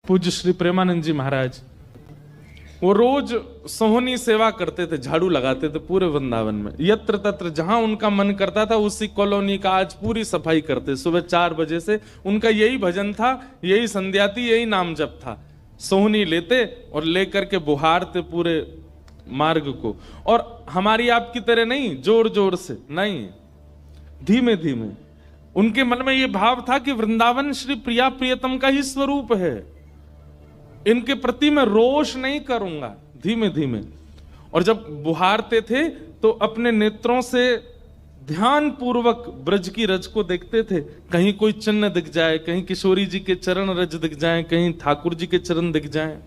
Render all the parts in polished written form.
पूज्य श्री प्रेमानंद जी महाराज वो रोज सोहनी सेवा करते थे, झाड़ू लगाते थे पूरे वृंदावन में, यत्र तत्र जहां उनका मन करता था उसी कॉलोनी का आज पूरी सफाई करते। सुबह 4 बजे से उनका यही भजन था, यही संध्या थी, यही नाम जप था। सोहनी लेते और लेकर के बुहारते पूरे मार्ग को, और हमारी आपकी तरह नहीं जोर जोर से, नहीं, धीमे धीमे। उनके मन में यह भाव था कि वृंदावन श्री प्रिया प्रियतम का ही स्वरूप है, इनके प्रति मैं रोष नहीं करूंगा, धीमे धीमे। और जब बुहारते थे तो अपने नेत्रों से ध्यान पूर्वक ब्रज की रज को देखते थे, कहीं कोई चिन्ह दिख जाए, कहीं किशोरी जी के चरण रज दिख जाए, कहीं ठाकुर जी के चरण दिख जाए।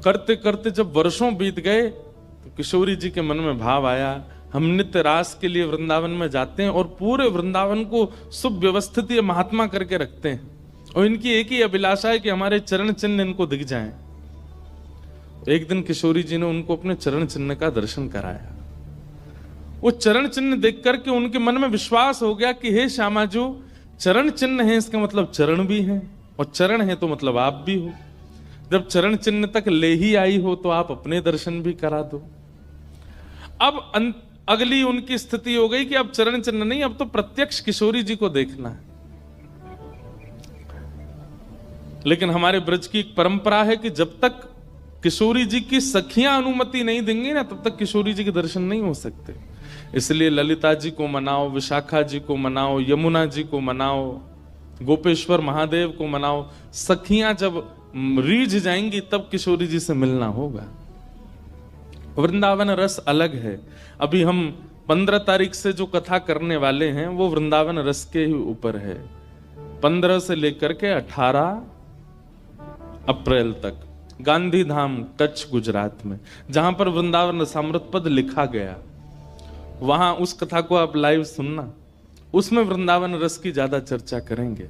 करते करते जब वर्षों बीत गए तो किशोरी जी के मन में भाव आया, हम नित्य रास के लिए वृंदावन में जाते हैं और पूरे वृंदावन को सुव्यवस्थित महात्मा करके रखते हैं, और इनकी एक ही अभिलाषा है कि हमारे चरण चिन्ह इनको दिख जाएं। एक दिन किशोरी जी ने उनको अपने चरण चिन्ह का दर्शन कराया। वो चरण चिन्ह देख करके उनके मन में विश्वास हो गया कि हे श्यामा जो चरण चिन्ह है इसका मतलब चरण भी है, और चरण है तो मतलब आप भी हो। जब चरण चिन्ह तक ले ही आई हो तो आप अपने दर्शन भी करा दो। अब अगली उनकी स्थिति हो गई कि अब चरण चिन्ह नहीं, अब तो प्रत्यक्ष किशोरी जी को देखना है। लेकिन हमारे ब्रज की एक परंपरा है कि जब तक किशोरी जी की सखियां अनुमति नहीं देंगी ना, तब तक किशोरी जी के दर्शन नहीं हो सकते। इसलिए ललिता जी को मनाओ, विशाखा जी को मनाओ, यमुना जी को मनाओ, गोपेश्वर महादेव को मनाओ, सखियां जब रीझ जाएंगी तब किशोरी जी से मिलना होगा। वृंदावन रस अलग है। अभी हम 15 तारीख से जो कथा करने वाले हैं वो वृंदावन रस के ही ऊपर है। 15 से लेकर के 18 अप्रैल तक गांधी धाम कच्छ गुजरात में, जहां पर वृंदावन रसामृत पद लिखा गया, वहां उस कथा को आप लाइव सुनना, उसमें वृंदावन रस की ज्यादा चर्चा करेंगे।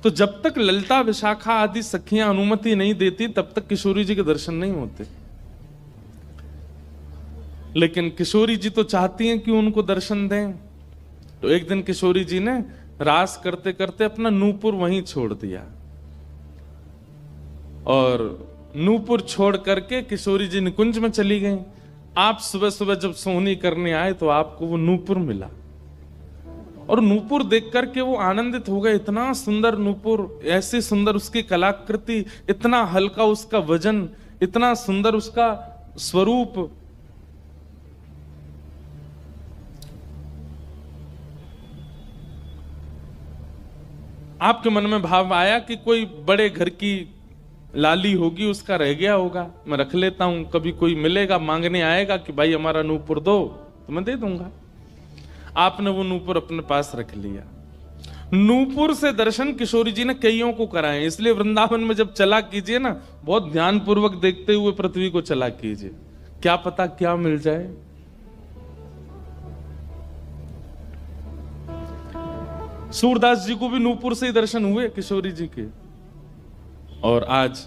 तो जब तक ललिता विशाखा आदि सखियां अनुमति नहीं देती तब तक किशोरी जी के दर्शन नहीं होते। लेकिन किशोरी जी तो चाहती हैं कि उनको दर्शन दें। तो एक दिन किशोरी जी ने रास करते करते अपना नूपुर वहीं छोड़ दिया, और नूपुर छोड़ करके किशोरी जी निकुंज में चली गई। आप सुबह सुबह जब सोहनी करने आए तो आपको वो नूपुर मिला, और नूपुर देख करके वो आनंदित हो गए। इतना सुंदर नूपुर, ऐसी सुंदर उसकी कलाकृति, इतना हल्का उसका वजन, इतना सुंदर उसका स्वरूप। आपके मन में भाव आया कि कोई बड़े घर की लाली होगी, उसका रह गया होगा, मैं रख लेता हूं, कभी कोई मिलेगा मांगने आएगा कि भाई हमारा नूपुर दो तो मैं दे दूंगा। आपने वो नूपुर अपने पास रख लिया। नूपुर से दर्शन किशोरी जी ने कईयों को कराए। इसलिए वृंदावन में जब चला कीजिए ना, बहुत ध्यान पूर्वक देखते हुए पृथ्वी को चला कीजिए, क्या पता क्या मिल जाए। सूरदास जी को भी नूपुर से ही दर्शन हुए किशोरी जी के, और आज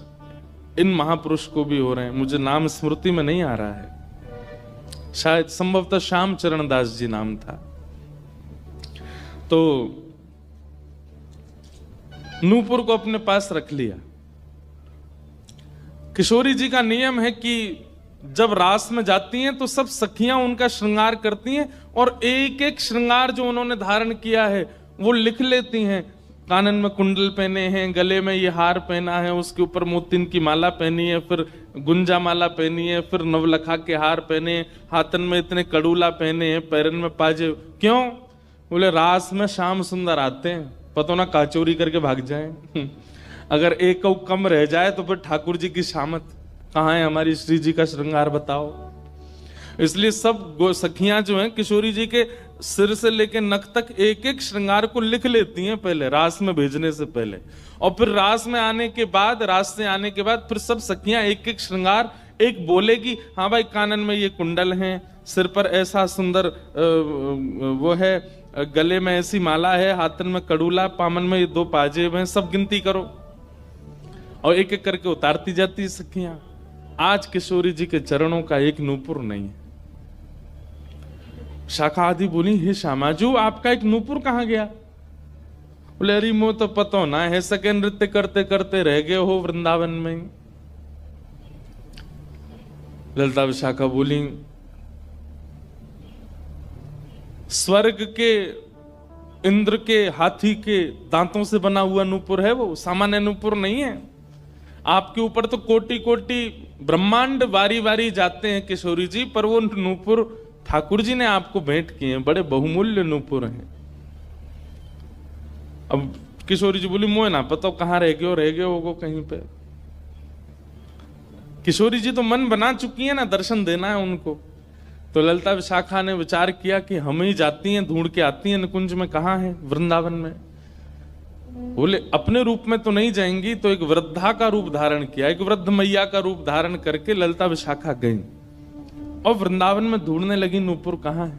इन महापुरुष को भी हो रहे हैं। मुझे नाम स्मृति में नहीं आ रहा है, शायद संभवतः श्याम चरण दास जी नाम था। तो नूपुर को अपने पास रख लिया। किशोरी जी का नियम है कि जब रास में जाती हैं तो सब सखियां उनका श्रृंगार करती हैं, और एक एक श्रृंगार जो उन्होंने धारण किया है वो लिख लेती हैं। कानन में कुंडल पहने हैं, गले में ये हार पहना है, उसके ऊपर मोतिन की माला पहनी है, फिर गुंजा माला पहनी है, फिर नवलखा के हार पहने, हाथन में इतने कड़ूला पहने हैं, पैरन में पाजे। क्यों? बोले रास में श्याम सुंदर आते हैं, पता ना काचोरी करके भाग जाएं। अगर एक कम रह जाए तो फिर ठाकुर जी की शामत कहाँ है, हमारी श्री जी का श्रृंगार बताओ। इसलिए सब सखियां जो हैं किशोरी जी के सिर से लेकर नख तक एक एक श्रृंगार को लिख लेती हैं पहले, रास में भेजने से पहले, और फिर रास में आने के बाद, रास से आने के बाद फिर सब सखियां एक एक श्रृंगार, एक बोलेगी हाँ भाई कानन में ये कुंडल हैं, सिर पर ऐसा सुंदर वो है, गले में ऐसी माला है, हाथन में कड़ूला, पामन में ये 2 पाजेब हैं, सब गिनती करो, और एक एक करके उतारती जाती है सखियां। आज किशोरी जी के चरणों का एक नूपुर नहीं है। शाखा आदि बोली हे श्यामाजू आपका एक नूपुर कहां गया? बोले अरे मो तो पता ना है, सके नृत्य करते करते रह गए हो वृंदावन में। ललिता विशाखा बोली स्वर्ग के इंद्र के हाथी के दांतों से बना हुआ नूपुर है, वो सामान्य नूपुर नहीं है। आपके ऊपर तो कोटि कोटि ब्रह्मांड वारी वारी जाते हैं किशोरी जी, पर वो नूपुर ठाकुर जी ने आपको भेंट किए हैं, बड़े बहुमूल्य नूपुर हैं। अब किशोरी जी बोली मोए ना पता कहाँ रह गए होगो कहीं पे। किशोरी जी तो मन बना चुकी है ना, दर्शन देना है उनको। तो ललिता विशाखा ने विचार किया कि हम ही जाती हैं, ढूंढ के आती हैं निकुंज में कहाँ है, वृंदावन में। बोले अपने रूप में तो नहीं जाएंगी, तो एक वृद्धा का रूप धारण किया, एक वृद्ध मैया का रूप धारण करके ललिता विशाखा गई और वृंदावन में ढूंढने लगी नूपुर कहाँ है।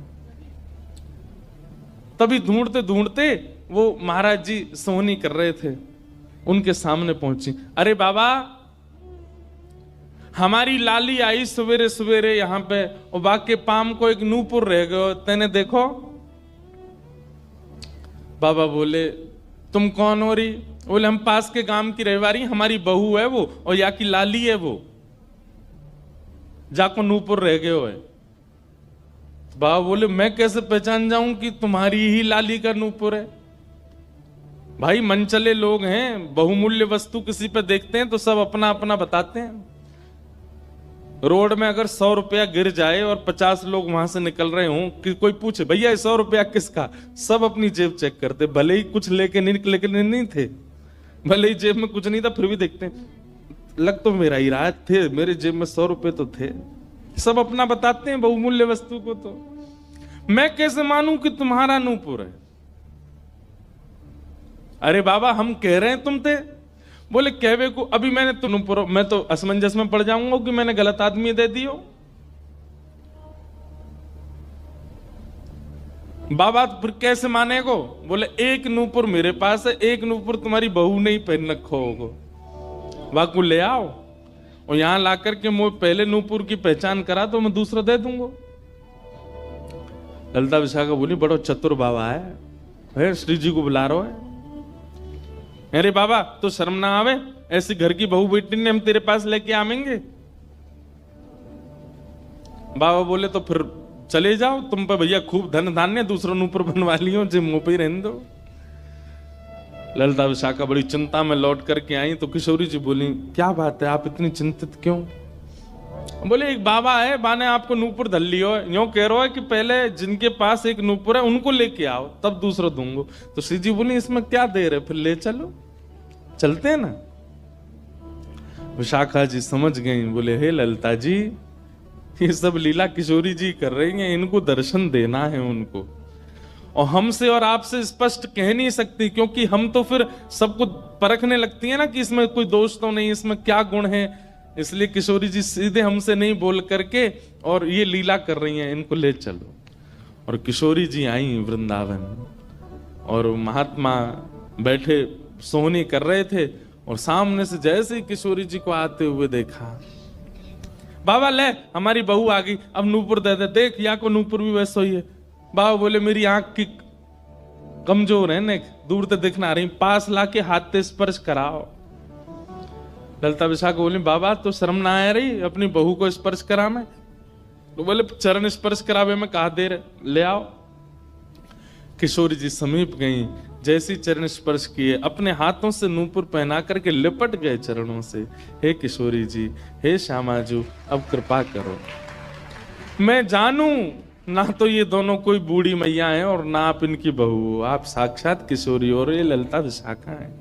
तभी ढूंढते ढूंढते वो महाराज जी सोहनी कर रहे थे, उनके सामने पहुंची। अरे बाबा हमारी लाली आई सवेरे सवेरे यहाँ पे, और बाकी पाम को एक नूपुर रह गयो, तेने देखो। बाबा बोले तुम कौन हो रही? बोले हम पास के गांव की रहवारी, हमारी बहू है वो, और या की लाली है वो, जाको नूपुर रह गयो है। बाबा बोले मैं कैसे पहचान जाऊं कि तुम्हारी ही लाली का नूपुर है? भाई मनचले लोग हैं, बहुमूल्य वस्तु किसी पे देखते हैं तो सब अपना अपना बताते हैं। रोड में अगर 100 रुपया गिर जाए और 50 लोग वहां से निकल रहे हों, कि कोई पूछे भैया 100 रुपया किसका, सब अपनी जेब चेक करते, भले ही कुछ लेके नहीं थे, भले ही जेब में कुछ नहीं था, फिर भी देखते हैं लग तो मेरा ही रहा थे, मेरे जेब में 100 रुपए तो थे। सब अपना बताते हैं बहुमूल्य वस्तु को। तो मैं कैसे मानूं कि तुम्हारा नूपुर है? अरे बाबा हम कह रहे हैं तुम थे। बोले कहवे को अभी मैंने तो नूपुर, मैं तो असमंजस में पड़ जाऊंगा कि मैंने गलत आदमी दे दियो। बाबा फिर कैसे माने को? बोले एक नूपुर मेरे पास है, एक नूपुर तुम्हारी बहू ने ही पहन रखो होगो, वाकू ले आओ और यहां लाकर के मुझे पहले नूपुर की पहचान करा तो मैं दूसरा दे दूंगा। ललिता विशाखा बोली बड़ो चतुर बाबा है, श्री जी को बुला रहा है। अरे बाबा तो शर्म ना आवे, ऐसी घर की बहू बेटी ने हम तेरे पास लेके आवेंगे? बाबा बोले तो फिर चले जाओ, तुम पे भैया खूब धन धान्य, दूसरा नूपुर बनवा लियो, जो मुंह पे ही रहने दो। ललिता विशाखा बड़ी चिंता में लौट करके आई तो किशोरी जी बोली क्या बात है, आप इतनी चिंतित क्यों? बोले एक बाबा है, बाने आपको नूपुर धल लियो, यूं कह रहा है कि पहले जिनके पास एक नूपुर है उनको लेके आओ तब दूसरा दूंगो। तो श्री जी बोली इसमें क्या देर है, फिर ले चलो, चलते हैं ना। विशाखा जी समझ गई, बोले हे ललिता जी ये सब लीला किशोरी जी कर रही हैं, इनको दर्शन देना है उनको, और हमसे और आपसे स्पष्ट कह नहीं सकती, क्योंकि हम तो फिर सबको परखने लगती है ना कि इसमें कोई दोष तो नहीं, इसमें क्या गुण है। इसलिए किशोरी जी सीधे हमसे नहीं बोल करके और ये लीला कर रही हैं, इनको ले चलो। और किशोरी जी आई वृंदावन और महात्मा बैठे सोहनी कर रहे थे, और सामने से जैसे ही किशोरी जी को आते हुए देखा, बाबा ले हमारी बहू आ गई, अब नूपुर दे दे, देख या को नूपुर भी वैसा ही है। बाबा बोले मेरी आंख की कमजोर है, ने दूर से दिखना रही, पास लाके हाथ से स्पर्श कराओ। ललिता विशाखा बोली बाबा तो शर्म ना आ रही अपनी बहू को स्पर्श करा में? तो बोले चरण स्पर्श करावे में कहा देर, ले आओ। किशोरी जी समीप गई, जैसी चरण स्पर्श किए अपने हाथों से नूपुर पहना करके लिपट गए चरणों से। हे किशोरी जी, हे श्यामाजू, अब कृपा करो, मैं जानूं ना तो ये दोनों कोई बूढ़ी मैया हैं और ना आप इनकी बहू, आप साक्षात किशोरी और ये ललिता विशाखा है,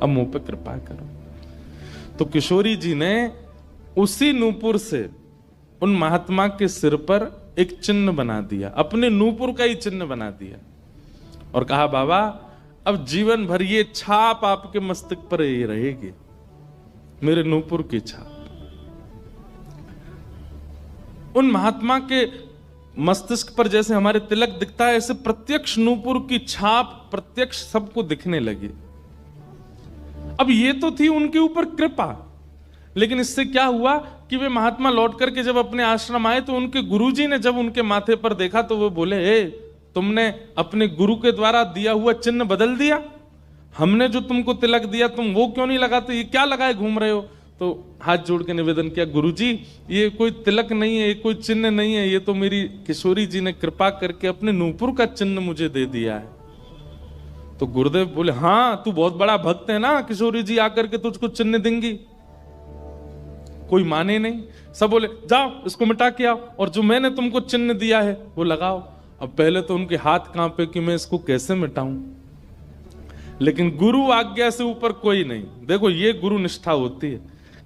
अब मुंह पे कृपा करो। तो किशोरी जी ने उसी नूपुर से उन महात्मा के सिर पर एक चिन्ह बना दिया, अपने नूपुर का ही चिन्ह बना दिया, और कहा बाबा अब जीवन भर ये छाप आपके मस्तक पर ही रहेगी, मेरे नूपुर की छाप। उन महात्मा के मस्तिष्क पर जैसे हमारे तिलक दिखता है, ऐसे प्रत्यक्ष नूपुर की छाप प्रत्यक्ष सबको दिखने लगी। अब ये तो थी उनके ऊपर कृपा, लेकिन इससे क्या हुआ कि वे महात्मा लौट करके जब अपने आश्रम आए तो उनके गुरुजी ने जब उनके माथे पर देखा तो वो बोले हे तुमने अपने गुरु के द्वारा दिया हुआ चिन्ह बदल दिया, हमने जो तुमको तिलक दिया तुम वो क्यों नहीं लगाते, ये क्या लगाए घूम रहे हो। तो हाथ जोड़ के निवेदन किया, गुरुजी ये कोई तिलक नहीं है, ये कोई चिन्ह नहीं है, ये तो मेरी किशोरी जी ने कृपा करके अपने नूपुर का चिन्ह मुझे दे दिया है। तो गुरुदेव बोले, हाँ तू बहुत बड़ा भक्त है ना, किशोरी जी आकर के तुझको चिन्ह देंगी। कोई माने नहीं, सब बोले जाओ इसको मिटा के आओ, और जो मैंने तुमको चिन्ह दिया है वो लगाओ। अब पहले तो उनके हाथ कांपे कि मैं इसको कैसे मिटाऊं, लेकिन गुरु आज्ञा से ऊपर कोई नहीं। देखो ये गुरु निष्ठा होती है।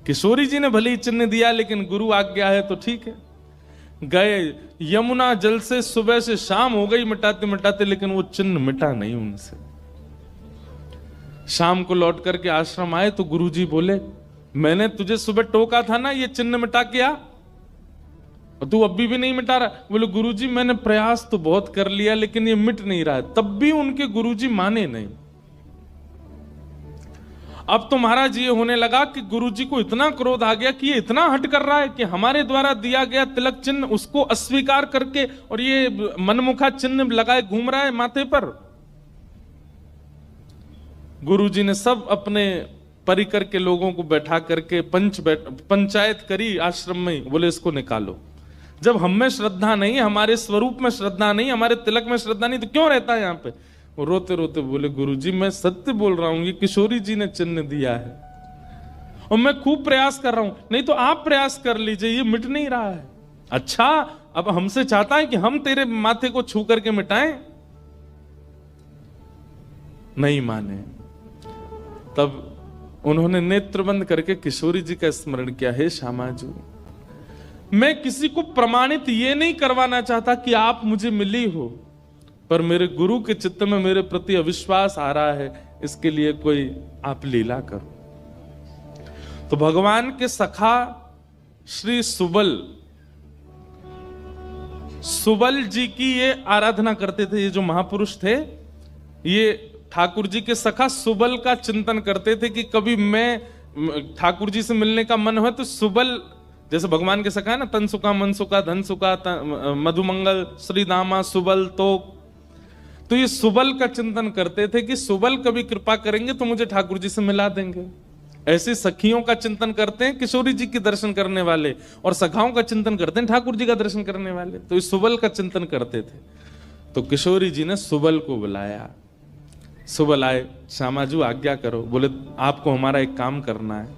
किशोरी जी ने भले ही चिन्ह दिया, लेकिन गुरु आज्ञा है तो ठीक है। गए यमुना जल से सुबह से शाम हो गई मिटाते मिटाते, लेकिन वो चिन्ह मिटा नहीं उनसे। शाम को लौट करके आश्रम आए तो गुरुजी बोले, मैंने तुझे सुबह टोका था ना ये चिन्ह मिटा के आ, और तू अभी भी नहीं मिटा रहा। बोले गुरुजी मैंने प्रयास तो बहुत कर लिया लेकिन ये मिट नहीं रहा है। तब भी उनके गुरुजी माने नहीं। अब तो महाराज ये होने लगा कि गुरुजी को इतना क्रोध आ गया कि ये इतना हट कर रहा है कि हमारे द्वारा दिया गया तिलक चिन्ह उसको अस्वीकार करके और ये मनमुखा चिन्ह लगाए घूम रहा है माथे पर। गुरुजी ने सब अपने परिकर के लोगों को बैठा करके पंचायत करी आश्रम में। बोले इसको निकालो, जब हम में श्रद्धा नहीं, हमारे स्वरूप में श्रद्धा नहीं, हमारे तिलक में श्रद्धा नहीं, तो क्यों रहता है यहाँ पे। वो रोते रोते बोले गुरुजी मैं सत्य बोल रहा हूं, ये किशोरी जी ने चिन्ह दिया है और मैं खूब प्रयास कर रहा हूं। नहीं तो आप प्रयास कर लीजिए, ये मिट नहीं रहा है। अच्छा अब हमसे चाहता है कि हम तेरे माथे को छू करके मिटाएं। नहीं माने। तब उन्होंने नेत्र बंद करके किशोरी जी का स्मरण किया, हे श्यामा जी मैं किसी को प्रमाणित ये नहीं करवाना चाहता कि आप मुझे मिली हो, पर मेरे गुरु के चित्त में मेरे प्रति अविश्वास आ रहा है, इसके लिए कोई आप लीला करो। तो भगवान के सखा श्री सुबल जी की ये आराधना करते थे। ये जो महापुरुष थे ये ठाकुर जी के सखा सुबल का चिंतन करते थे कि कभी मैं ठाकुर जी से मिलने का मन हो तो सुबल, जैसे भगवान के सखा है ना, तन सुखा मन सुखा धन सुखा मधुमंगल श्री दामा सुबल, तो ये सुबल का चिंतन करते थे कि सुबल कभी कृपा करेंगे तो मुझे ठाकुर जी से मिला देंगे। ऐसे सखियों का चिंतन करते हैं किशोरी जी के दर्शन करने वाले, और सखाओं का चिंतन करते हैं ठाकुर जी का दर्शन करने वाले। तो ये सुबल का चिंतन करते थे। तो किशोरी जी ने सुबल को बुलाया। सुबल आए, श्यामाजू आज्ञा करो। बोले आपको हमारा एक काम करना है।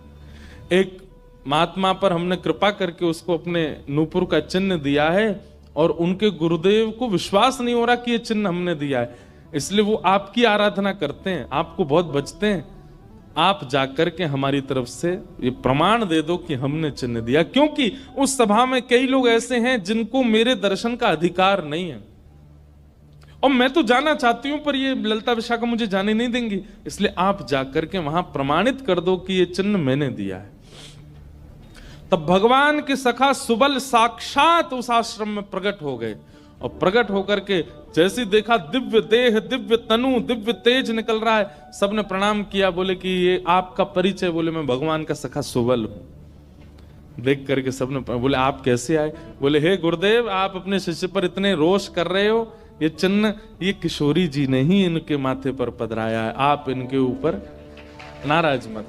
एक महात्मा पर हमने कृपा करके उसको अपने नूपुर का चिन्ह दिया है और उनके गुरुदेव को विश्वास नहीं हो रहा कि ये चिन्ह हमने दिया है, इसलिए वो आपकी आराधना करते हैं, आपको बहुत बचते हैं। आप जाकर के हमारी तरफ से ये प्रमाण दे दो कि हमने चिन्ह दिया, क्योंकि उस सभा में कई लोग ऐसे हैं जिनको मेरे दर्शन का अधिकार नहीं है और मैं तो जाना चाहती हूं पर ये ललिता विशाखा मुझे जाने नहीं देंगी, इसलिए आप जाकर के वहां प्रमाणित कर दो कि ये चिन्ह मैंने दिया है। तब भगवान के सखा सुबल साक्षात उस आश्रम में प्रकट हो गए और प्रकट होकर के जैसे देखा दिव्य देह, दिव्य तनु, दिव्य तेज निकल रहा है, सबने प्रणाम किया। बोले कि ये आपका परिचय। बोले मैं भगवान का सखा सुबल हूं। देख करके सबने बोले आप कैसे आए। बोले हे गुरुदेव आप अपने शिष्य पर इतने रोष कर रहे हो, ये चिन्ह ये किशोरी जी ने ही इनके माथे पर पधराया है, आप इनके ऊपर नाराज मत।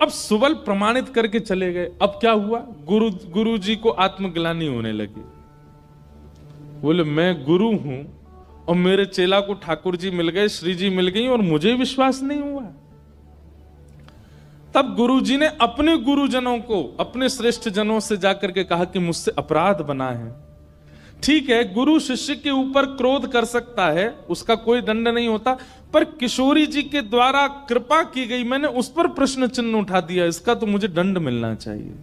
अब सुबल प्रमाणित करके चले गए। अब क्या हुआ, गुरु जी को आत्मग्लानि होने लगी। बोले मैं गुरु हूं और मेरे चेला को ठाकुर जी मिल गए, श्री जी मिल गई और मुझे विश्वास नहीं हुआ। तब गुरु जी ने अपने गुरुजनों को, अपने श्रेष्ठ जनों से जाकर के कहा कि मुझसे अपराध बना है। ठीक है, गुरु शिष्य के ऊपर क्रोध कर सकता है, उसका कोई दंड नहीं होता, पर किशोरी जी के द्वारा कृपा की गई, मैंने उस पर प्रश्न चिन्ह उठा दिया, इसका तो मुझे दंड मिलना चाहिए।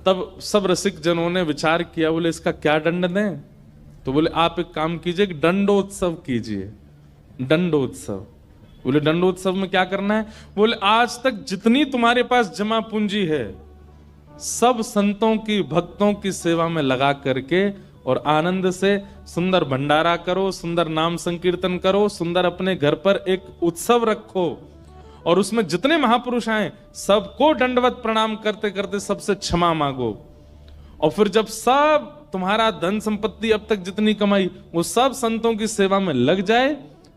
तब सब रसिक जनों ने विचार किया। बोले इसका क्या दंड दें। तो बोले आप एक काम कीजिए, दंडोत्सव कीजिए। दंडोत्सव। बोले दंडोत्सव में क्या करना है। बोले आज तक जितनी तुम्हारे पास जमा पूंजी है सब संतों की, भक्तों की सेवा में लगा करके और आनंद से सुंदर भंडारा करो, सुंदर नाम संकीर्तन करो, सुंदर अपने घर पर एक उत्सव रखो और उसमें जितने महापुरुष आए सबको दंडवत प्रणाम करते करते सबसे क्षमा मांगो। और फिर जब सब तुम्हारा धन संपत्ति अब तक जितनी कमाई वो सब संतों की सेवा में लग जाए,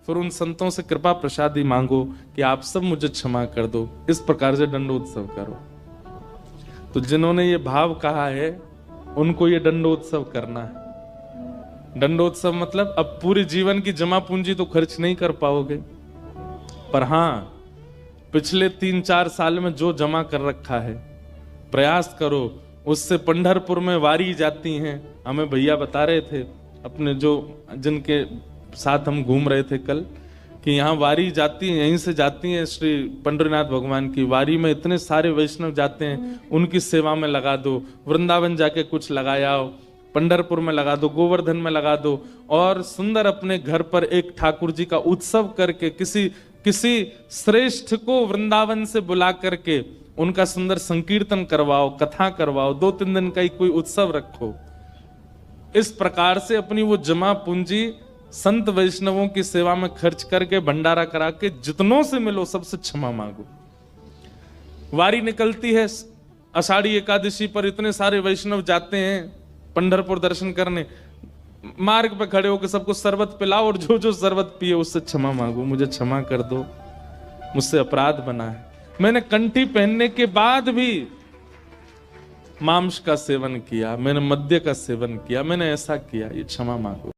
फिर उन संतों से कृपा प्रसादी मांगो कि आप सब मुझे क्षमा कर दो। इस प्रकार से दंडोत्सव करो। तो जिन्होंने ये भाव कहा है उनको ये दंडोत्सव करना है। दंडोत्सव मतलब अब पूरे जीवन की जमा पूंजी तो खर्च नहीं कर पाओगे, पर हां पिछले 3-4 साल में जो जमा कर रखा है प्रयास करो उससे। पंढरपुर में वारी जाती हैं, हमें भैया बता रहे थे अपने जो जिनके साथ हम घूम रहे थे कल, कि यहाँ वारी जाती है, यहीं से जाती है श्री पंडरीनाथ भगवान की वारी में इतने सारे वैष्णव जाते हैं, उनकी सेवा में लगा दो। वृंदावन जाके कुछ लगाओ, पंढरपुर में लगा दो, गोवर्धन में लगा दो, और सुंदर अपने घर पर एक ठाकुर जी का उत्सव करके किसी श्रेष्ठ को वृंदावन से बुला करके उनका सुंदर संकीर्तन करवाओ, कथा करवाओ, 2-3 दिन का ही कोई उत्सव रखो। इस प्रकार से अपनी वो जमा पूंजी संत वैष्णवों की सेवा में खर्च करके भंडारा करा के जितनों से मिलो सबसे क्षमा मांगो। वारी निकलती है आषाढ़ी एकादशी पर, इतने सारे वैष्णव जाते हैं पंढरपुर दर्शन करने, मार्ग पे खड़े होकर सबको शरबत पिलाओ और जो जो शरबत पिए उससे क्षमा मांगो, मुझे क्षमा कर दो, मुझसे अपराध बना है, मैंने कंठी पहनने के बाद भी मांस का सेवन किया, मैंने मद्य का सेवन किया, मैंने ऐसा किया, ये क्षमा मांगो।